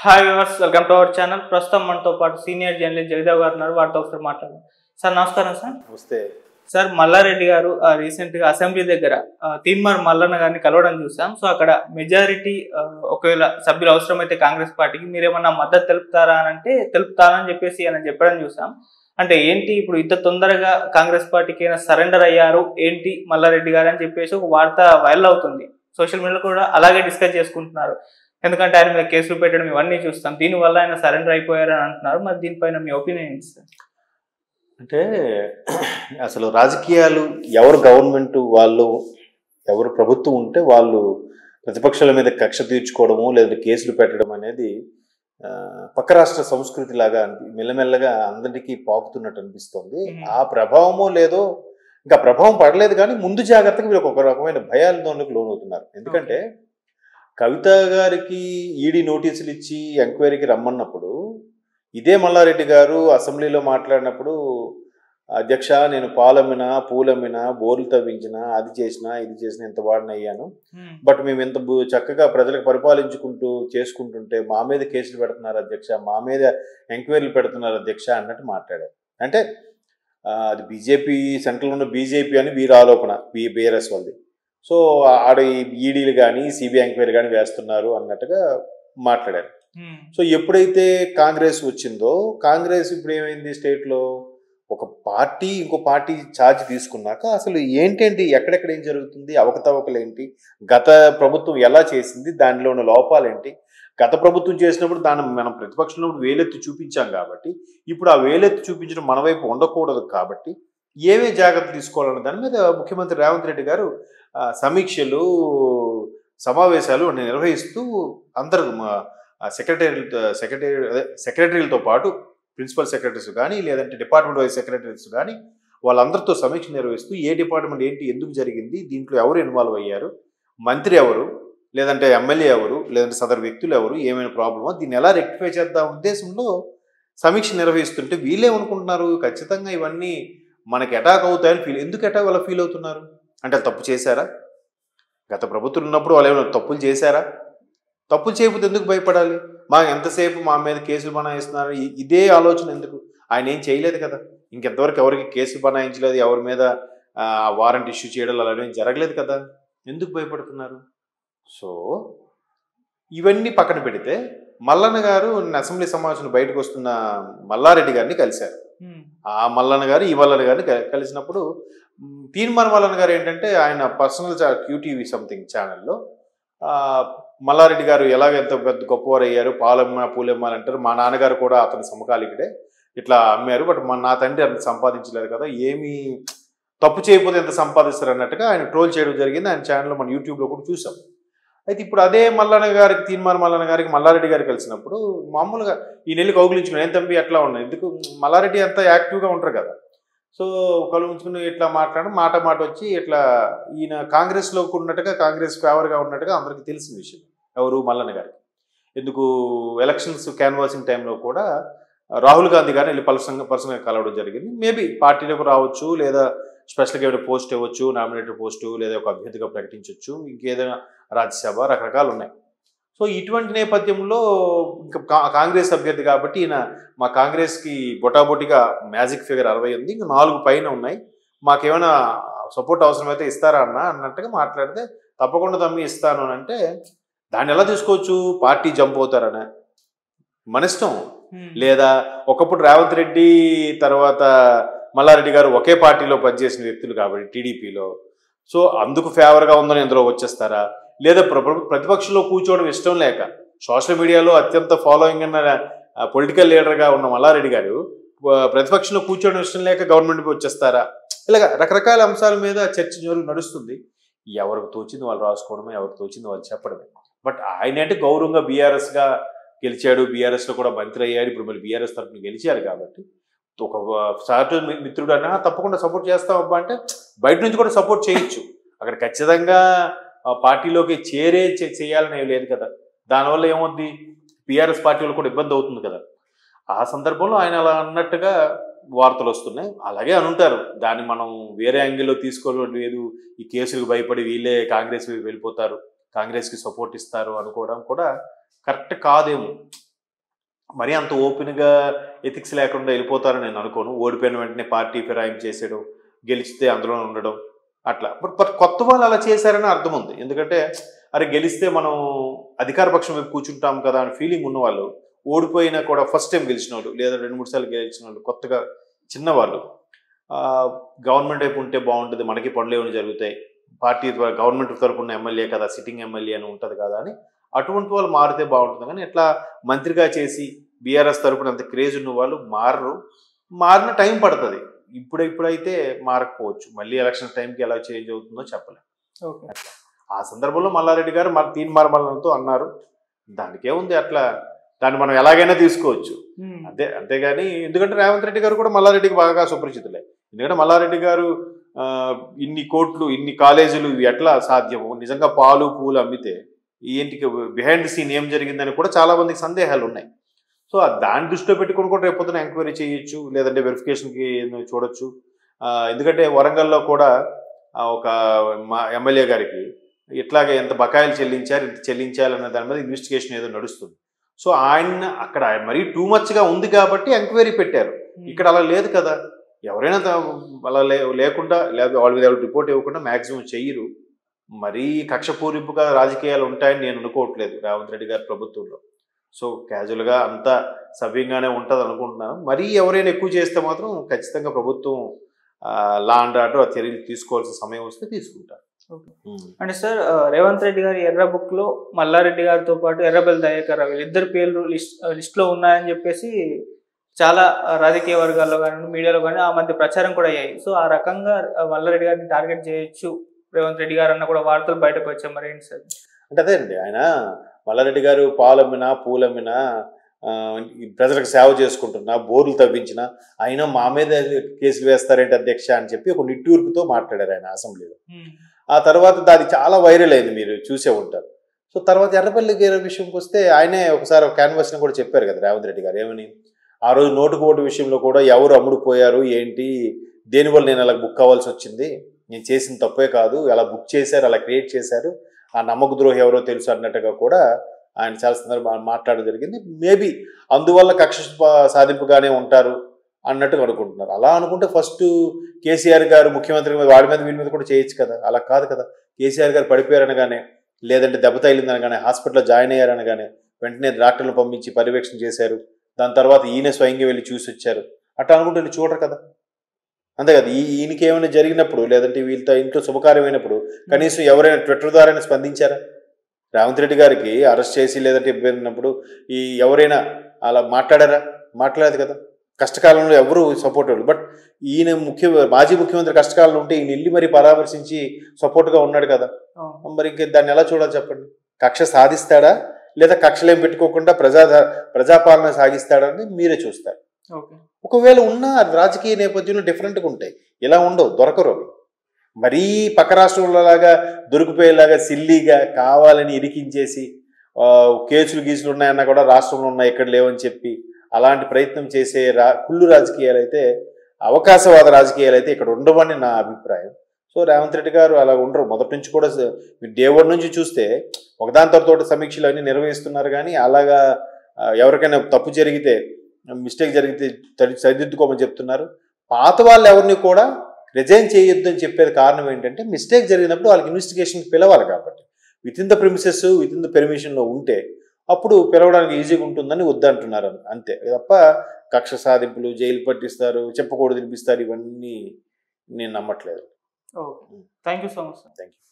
Hi viewers, welcome to our channel. ప్రస్తుతం మనతో పాటు సీనియర్ జర్నలిస్ట్ జగదేవ్ గారు ఉన్నారు. వారితో ఒకసారి మాట్లాడదాం. సార్ నమస్కారం. సార్ నమస్తే. సార్ మల్లారెడ్డి గారు రీసెంట్గా అసెంబ్లీ దగ్గర తీన్మార్ మల్లన్న గారిని కలవడం చూసాం. సో అక్కడ మెజారిటీ ఒకవేళ సభ్యులు అవసరమైతే కాంగ్రెస్ పార్టీకి మీరేమన్నా మద్దతు తెలుపుతారా అని అంటే తెలుపుతారని చెప్పేసి ఆయన చెప్పడం చూసాం. అంటే ఏంటి ఇప్పుడు ఇంత తొందరగా కాంగ్రెస్ పార్టీకి అయినా సరెండర్ అయ్యారు ఏంటి మల్లారెడ్డి గారు అని చెప్పేసి ఒక వార్త వైరల్ అవుతుంది. సోషల్ మీడియాలో కూడా అలాగే డిస్కస్ చేసుకుంటున్నారు. ఎందుకంటే ఆయన మీద కేసులు పెట్టడం ఇవన్నీ చూస్తాం. దీనివల్ల ఆయన సరెండర్ అయిపోయారని అంటున్నారు. మరి దీనిపైన మీ ఒపీనియన్ ఏంటి సార్? అంటే అసలు రాజకీయాలు ఎవరు గవర్నమెంట్ వాళ్ళు ఎవరు ప్రభుత్వం ఉంటే వాళ్ళు ప్రతిపక్షాల మీద కక్ష తీర్చుకోవడము లేదంటే కేసులు పెట్టడం అనేది పక్క రాష్ట్ర సంస్కృతి లాగా మెల్లమెల్లగా అందరికీ పాకుతున్నట్టు అనిపిస్తుంది. ఆ ప్రభావమో లేదో ఇంకా ప్రభావం పడలేదు కానీ ముందు జాగ్రత్తగా వీళ్ళు ఒక రకమైన భయాలతోనికి లోనవుతున్నారు. ఎందుకంటే కవిత గారికి ఈడీ నోటీసులు ఇచ్చి ఎంక్వైరీకి రమ్మన్నప్పుడు ఇదే మల్లారెడ్డి గారు అసెంబ్లీలో మాట్లాడినప్పుడు అధ్యక్ష నేను పాలమ్మినా పూలమ్మినా బోర్లు తవ్వించిన అది చేసినా ఇది చేసినా ఎంత వాడిన అయ్యాను, బట్ మేము ఎంత చక్కగా ప్రజలకు పరిపాలించుకుంటూ చేసుకుంటుంటే మా మీద కేసులు పెడుతున్నారు అధ్యక్ష, మా మీద ఎంక్వైరీలు పెడుతున్నారు అధ్యక్ష అన్నట్టు మాట్లాడారు. అంటే అది బీజేపీ సెంట్రల్ ఉన్న బీజేపీ అని వీరు ఆరోపణ బీఆర్ఎస్ వాళ్ళది. సో ఆడ ఈడీలు కానీ సిబిఐ ఎంక్వైరీ కానీ వేస్తున్నారు అన్నట్టుగా మాట్లాడారు. సో ఎప్పుడైతే కాంగ్రెస్ వచ్చిందో కాంగ్రెస్ ఇప్పుడు ఏమైంది స్టేట్లో ఒక పార్టీ ఇంకో పార్టీ ఛార్జ్ తీసుకున్నాక అసలు ఏంటేంటి ఎక్కడెక్కడ ఏం జరుగుతుంది అవకతవకలు ఏంటి గత ప్రభుత్వం ఎలా చేసింది దానిలో ఉన్న లోపాలేంటి గత ప్రభుత్వం చేసినప్పుడు దాన్ని మనం ప్రతిపక్షంలో వేలెత్తి చూపించాం కాబట్టి ఇప్పుడు ఆ వేలెత్తి చూపించడం మన వైపు ఉండకూడదు కాబట్టి ఏమే జాగ్రత్త తీసుకోవాలన్న దాని మీద ముఖ్యమంత్రి రేవంత్ రెడ్డి గారు సమీక్షలు సమావేశాలు నిర్వహిస్తూ అందరూ సెక్రటరీలతో పాటు ప్రిన్సిపల్ సెక్రటరీస్ కానీ లేదంటే డిపార్ట్మెంట్ వైజ్ సెక్రటరీస్ కానీ వాళ్ళందరితో సమీక్ష నిర్వహిస్తూ ఏ డిపార్ట్మెంట్ ఏంటి ఎందుకు జరిగింది దీంట్లో ఎవరు ఇన్వాల్వ్ అయ్యారు మంత్రి ఎవరు లేదంటే ఎమ్మెల్యే ఎవరు లేదంటే సదరు వ్యక్తులు ఎవరు ఏమైనా ప్రాబ్లమో దీన్ని ఎలా రెక్టిఫై చేద్దాం ఉద్దేశంలో సమీక్ష నిర్వహిస్తుంటే వీళ్ళేమనుకుంటున్నారు ఖచ్చితంగా ఇవన్నీ మనకి అటాక్ అవుతాయని ఎందుకు అటాక్ వాళ్ళ ఫీల్ అవుతున్నారు అంటే తప్పు చేశారా గత ప్రభుత్వం ఉన్నప్పుడు వాళ్ళు ఏమైనా తప్పులు చేశారా తప్పులు చేయకపోతే ఎందుకు భయపడాలి మా ఎంతసేపు మా మీద కేసులు బనాయిస్తున్నారు ఇదే ఆలోచన ఎందుకు ఆయన ఏం చేయలేదు కదా ఇంకెంతవరకు ఎవరికి కేసులు బనాయించలేదు ఎవరి మీద వారెంట్ ఇష్యూ చేయడం అలాంటివి జరగలేదు కదా ఎందుకు భయపడుతున్నారు సో ఇవన్నీ పక్కన పెడితే మల్లన్న గారు అసెంబ్లీ సమావేశంలో బయటకు వస్తున్న మల్లారెడ్డి గారిని కలిశారు ఆ మల్లన్న గారు ఈ మల్లన్న గారిని కలిసినప్పుడు తీన్మార్ మల్లన్న గారు ఏంటంటే ఆయన పర్సనల్ క్యూటీవీ సంథింగ్ ఛానల్లో మల్లారెడ్డి గారు ఎంత పెద్ద గొప్పవారు అయ్యారు పాలమ్మ పూలమ్మ అని అంటారు మా నాన్నగారు కూడా అతని సమకాలికుడే ఇట్లా అమ్మారు బట్ నా తండ్రి అంత సంపాదించలేదు కదా ఏమీ తప్పు చేయకపోతే ఎంత సంపాదిస్తారు అన్నట్టుగా ఆయన ట్రోల్ చేయడం జరిగింది ఆయన ఛానల్లో మన యూట్యూబ్లో కూడా చూసాం. అయితే ఇప్పుడు అదే మల్లన్న గారికి తీన్మార్ మల్లన్న గారికి మల్లారెడ్డి గారు కలిసినప్పుడు మామూలుగా ఈ నెల్లి కౌగులించుకుని ఏం తంబి అట్లా ఉన్నాయి ఎందుకు మల్లారెడ్డి అంతా యాక్టివ్గా ఉంటారు కదా సో కలుగుంచుకుని ఇట్లా మాట వచ్చి ఇట్లా ఈయన కాంగ్రెస్లో ఉన్నట్టుగా కాంగ్రెస్ ఫేవర్గా ఉన్నట్టుగా అందరికీ తెలిసిన విషయం ఎవరు మల్లన్న గారికి ఎందుకు ఎలక్షన్స్ క్యాన్వాసింగ్ టైంలో కూడా రాహుల్ గాంధీ గారిని వెళ్ళి పర్సనల్గా కలవడం జరిగింది. మేబీ పార్టీలోకి రావచ్చు లేదా స్పెషల్గా ఏమైనా పోస్ట్ ఇవ్వచ్చు నామినేటెడ్ పోస్టు లేదా ఒక అభ్యర్థిగా ప్రకటించవచ్చు ఇంకేదైనా రాజ్యసభ రకరకాలు ఉన్నాయి. సో ఇటువంటి నేపథ్యంలో ఇంకా కాంగ్రెస్ అభ్యర్థి కాబట్టి ఈయన మా కాంగ్రెస్కి బొటాబొటిగా మ్యాజిక్ ఫిగర్ 60 ఉంది ఇంకా 4 పైన ఉన్నాయి మాకేమైనా సపోర్ట్ అవసరమైతే ఇస్తారా అన్నట్టుగా మాట్లాడితే తప్పకుండా తమ్మి ఇస్తాను అని అంటే దాన్ని ఎలా తీసుకోవచ్చు పార్టీ జంప్ అవుతారనే మన ఇష్టం లేదా ఒకప్పుడు రేవంత్ రెడ్డి తర్వాత మల్లారెడ్డి గారు ఒకే పార్టీలో పనిచేసిన వ్యక్తులు కాబట్టి టీడీపీలో సో అందుకు ఫేవర్గా ఉందని ఇందులో వచ్చేస్తారా లేదా ప్రతిపక్షంలో కూర్చోవడం ఇష్టం లేక సోషల్ మీడియాలో అత్యంత ఫాలోయింగ్ అన్న పొలిటికల్ లీడర్గా ఉన్న మల్లారెడ్డి గారు ప్రతిపక్షంలో కూర్చోవడం ఇష్టం లేక గవర్నమెంట్కి వచ్చేస్తారా ఇలాగ రకరకాల అంశాల మీద చర్చ నడుస్తుంది. ఎవరికి తోచింది వాళ్ళు రాసుకోవడమే ఎవరికి తోచింది వాళ్ళు చెప్పడమే. బట్ ఆయన అంటే గౌరవంగా బీఆర్ఎస్గా గెలిచాడు బీఆర్ఎస్లో కూడా మంత్రి అయ్యాడు ఇప్పుడు మళ్ళీ బీఆర్ఎస్ తరఫున గెలిచారు కాబట్టి ఒక సాటి మిత్రుడు అన్నా తప్పకుండా సపోర్ట్ చేస్తాం అబ్బా అంటే బయట నుంచి కూడా సపోర్ట్ చేయొచ్చు అక్కడ ఖచ్చితంగా పార్టీలోకి చేయాలని లేదు కదా దానివల్ల ఏమవుద్ది బీఆర్ఎస్ పార్టీలో కూడా ఇబ్బంది అవుతుంది కదా ఆ సందర్భంలో ఆయన అలా అన్నట్టుగా వార్తలు వస్తున్నాయి అలాగే అనుంటారు దాన్ని మనం వేరే యాంగిల్లో తీసుకోలేదు ఈ కేసులకు భయపడి వీళ్ళే కాంగ్రెస్ వెళ్ళిపోతారు కాంగ్రెస్కి సపోర్ట్ ఇస్తారు అనుకోవడం కూడా కరెక్ట్ కాదేమో. మరీ అంత ఓపెన్గా ఎథిక్స్ లేకుండా వెళ్ళిపోతారని నేను అనుకోను. ఓడిపోయిన వెంటనే పార్టీ ఫిరాయింపు చేసేయడం, గెలిస్తే అందులో ఉండడం అట్లా. బట్ కొత్త వాళ్ళు అలా చేశారని అర్థం ఉంది. ఎందుకంటే అరే గెలిస్తే మనం అధికార పక్షం వైపు కూర్చుంటాం కదా అని ఫీలింగ్ ఉన్నవాళ్ళు, ఓడిపోయినా కూడా ఫస్ట్ టైం గెలిచిన వాళ్ళు లేదా 2-3 సార్లు గెలిచిన వాళ్ళు, కొత్తగా చిన్నవాళ్ళు గవర్నమెంట్ వైపు ఉంటే బాగుంటుంది, మనకి పనులు ఏమైనా జరుగుతాయి, పార్టీ గవర్నమెంట్ తరపున ఎమ్మెల్యే కదా, సిట్టింగ్ ఎమ్మెల్యే అని ఉంటుంది కదా అని అటువంటి వాళ్ళు మారితే బాగుంటుంది. కానీ ఇట్లా మంత్రిగా చేసి బీఆర్ఎస్ తరపున అంత క్రేజ్ ఉన్న వాళ్ళు మారరు. మారిన టైం పడుతుంది. ఇప్పుడైతే మారకపోవచ్చు. మళ్ళీ ఎలక్షన్ టైంకి ఎలా చేంజ్ అవుతుందో చెప్పలేం. అట్లా ఆ సందర్భంలో మల్లారెడ్డి గారు మన తీన్మార్మలతో అన్నారు. దానికే ఉంది, అట్లా దాన్ని మనం ఎలాగైనా తీసుకోవచ్చు. అంతేగాని ఎందుకంటే రేవంత్ రెడ్డి గారు కూడా మల్లారెడ్డికి బాగా సుపరిచితులే. ఎందుకంటే మల్లారెడ్డి గారు ఇన్ని కోట్లు, ఇన్ని కాలేజీలు ఎట్లా సాధ్యము, నిజంగా పాలు పూలు అమ్మితే ఏంటికి బిహైండ్ ది సీన్ ఏం జరిగిందని కూడా చాలా మందికి సందేహాలు ఉన్నాయి. సో దాన్ని దృష్టిలో పెట్టుకుని కూడా రేపొద్దున ఎంక్వైరీ చేయొచ్చు, లేదంటే వెరిఫికేషన్కి చూడొచ్చు. ఎందుకంటే వరంగల్లో కూడా ఒక ఎమ్మెల్యే గారికి ఇట్లాగే ఎంత బకాయిలు చెల్లించారు, ఇంత చెల్లించాలన్న దాని మీద ఇన్వెస్టిగేషన్ ఏదో నడుస్తుంది. సో ఆయన అక్కడ మరీ టూ మచ్గా ఉంది కాబట్టి ఎంక్వైరీ పెట్టారు. ఇక్కడ అలా లేదు కదా. ఎవరైనా అలా లేకుండా లేదా వాళ్ళ మీద రిపోర్ట్ ఇవ్వకుండా మ్యాక్సిమం చెయ్యరు. మరీ కక్షపూరింపుగా రాజకీయాలు ఉంటాయని నేను అనుకోవట్లేదు రేవంత్ రెడ్డి గారి ప్రభుత్వంలో. సో క్యాజువల్గా అంతా సవ్యంగానే ఉంటుంది అనుకుంటున్నాను. మరీ ఎవరైనా ఎక్కువ చేస్తే మాత్రం ఖచ్చితంగా ప్రభుత్వం లా అండ్ ఆర్డర్ చర్యలు తీసుకోవాల్సిన సమయం వస్తే తీసుకుంటారు. అంటే సార్ రేవంత్ రెడ్డి గారి ఎర్ర బుక్ లో మల్లారెడ్డి గారితో పాటు ఎర్రబెల్లి దయాకర్ రావు వీళ్ళిద్దరు పేర్లు లిస్ట్లో ఉన్నాయని చెప్పేసి చాలా రాజకీయ వర్గాల్లో కానీ మీడియాలో కానీ ఆ మధ్య ప్రచారం కూడా అయ్యాయి. సో ఆ రకంగా మల్లారెడ్డి గారిని టార్గెట్ చేయొచ్చు రేవంత్ రెడ్డి గారు అన్న కూడా వార్తలు బయటకు వచ్చాయి. మరి ఏంటి సార్? అంటే అదే అండి, ఆయన మల్లారెడ్డి గారు పాలమ్మినా పూలమ్మినా ప్రజలకు సేవ చేసుకుంటున్నా, బోర్లు తవ్వించినా అయినా మా మీద కేసులు వేస్తారేంటి అధ్యక్ష అని చెప్పి ఒక నిట్టూర్పుతో మాట్లాడారు ఆయన అసెంబ్లీలో. ఆ తర్వాత దాది చాలా వైరల్ అయింది, మీరు చూసే ఉంటారు. సో తర్వాత ఎర్రబెల్లి గారి విషయంకి వస్తే ఆయనే ఒకసారి ఒక క్యాన్వాస్ని కూడా చెప్పారు కదా రేవంత్ రెడ్డి గారు. ఏమని, ఆ రోజు నోటుకు ఓటు విషయంలో కూడా ఎవరు అమ్ముడుపోయారు ఏంటి, దేనివల్ల నేను అలా బుక్ అవ్వాల్సి వచ్చింది, నేను చేసిన తప్పే కాదు, అలా బుక్ చేశారు, అలా క్రియేట్ చేశారు, ఆ నమ్మక ద్రోహి ఎవరో తెలుసు అన్నట్టుగా కూడా ఆయన చాలా సందర్భాలు మాట్లాడడం జరిగింది. మేబీ అందువల్ల కక్ష సాధింపుగానే ఉంటారు అన్నట్టుగా అనుకుంటున్నారు. అలా అనుకుంటే ఫస్ట్ కేసీఆర్ గారు ముఖ్యమంత్రి వాడి మీద వీడి మీద కూడా చేయొచ్చు కదా. అలా కాదు కదా. కేసీఆర్ గారు పడిపోయారనగానే, లేదంటే దెబ్బ తగిలిందనగానే, హాస్పిటల్లో జాయిన్ అయ్యారనగానే వెంటనే డాక్టర్లు పంపించి పర్యవేక్షణ చేశారు. దాని తర్వాత ఈయన స్వయంగా వెళ్ళి చూసి వచ్చారు. అట్లా అనుకుంటే వీళ్ళు చూడరు కదా. అంతే కదా. ఈయనకి ఏమైనా జరిగినప్పుడు లేదంటే వీళ్ళతో ఇంట్లో శుభకార్యం అయినప్పుడు కనీసం ఎవరైనా ట్విట్టర్ ద్వారానే స్పందించారా? రేవంత్ రెడ్డి గారికి అరెస్ట్ చేసి లేదంటే ఇబ్బంది ఉన్నప్పుడు ఎవరైనా అలా మాట్లాడారా? మాట్లాడలేదు కదా. కష్టకాలంలో ఎవరు సపోర్ట్ ఇవ్వరు. బట్ ఈయన మాజీ ముఖ్యమంత్రి కష్టకాలంలో ఉంటే ఈయన వెళ్ళి మరి పరామర్శించి సపోర్ట్గా ఉన్నాడు కదా. మరి ఇంక దాన్ని ఎలా చూడాలి చెప్పండి. కక్ష సాధిస్తాడా లేదా కక్షలేం పెట్టుకోకుండా ప్రజాపాలన సాగిస్తాడని మీరే చూస్తారు. ఒకవేళ ఉన్న రాజకీయ నేపథ్యంలో డిఫరెంట్గా ఉంటాయి. ఇలా ఉండవు, దొరకరు అవి. మరీ పక్క రాష్ట్రంలో లాగా దొరికిపోయేలాగా సిల్లీగా కావాలని ఇరికించేసి కేసులు గీసులు ఉన్నాయన్నా కూడా రాష్ట్రంలో ఉన్నాయి ఇక్కడ లేవని చెప్పి అలాంటి ప్రయత్నం చేసే కుళ్ళు రాజకీయాలు అయితే, అవకాశవాద రాజకీయాలు అయితే ఇక్కడ ఉండవని నా అభిప్రాయం. సో రేవంత్ రెడ్డి గారు అలా ఉండరు. మొదటి నుంచి కూడా డే 1 నుంచి చూస్తే ఒకదాని తర్వాత సమీక్షలు అన్నీ నిర్వహిస్తున్నారు. కానీ అలాగా ఎవరికైనా తప్పు జరిగితే, మిస్టేక్ జరిగితే సరిదిద్దుకోమని చెప్తున్నారు. పాత వాళ్ళు ఎవరిని కూడా రిజైన్ చేయొద్దు అని చెప్పేది కారణం ఏంటంటే, మిస్టేక్ జరిగినప్పుడు వాళ్ళకి ఇన్వెస్టిగేషన్ పిలవాలి కాబట్టి. Within the premises, within the పెర్మిషన్లో ఉంటే అప్పుడు పిలవడానికి ఈజీగా ఉంటుందని వద్దంటున్నారు. అంతే తప్ప కక్ష సాధింపులు, జైలు పట్టిస్తారు, చెప్పకూడదు వినిపిస్తారు, ఇవన్నీ నేను నమ్మట్లేదు. Thank you so much. Thank you.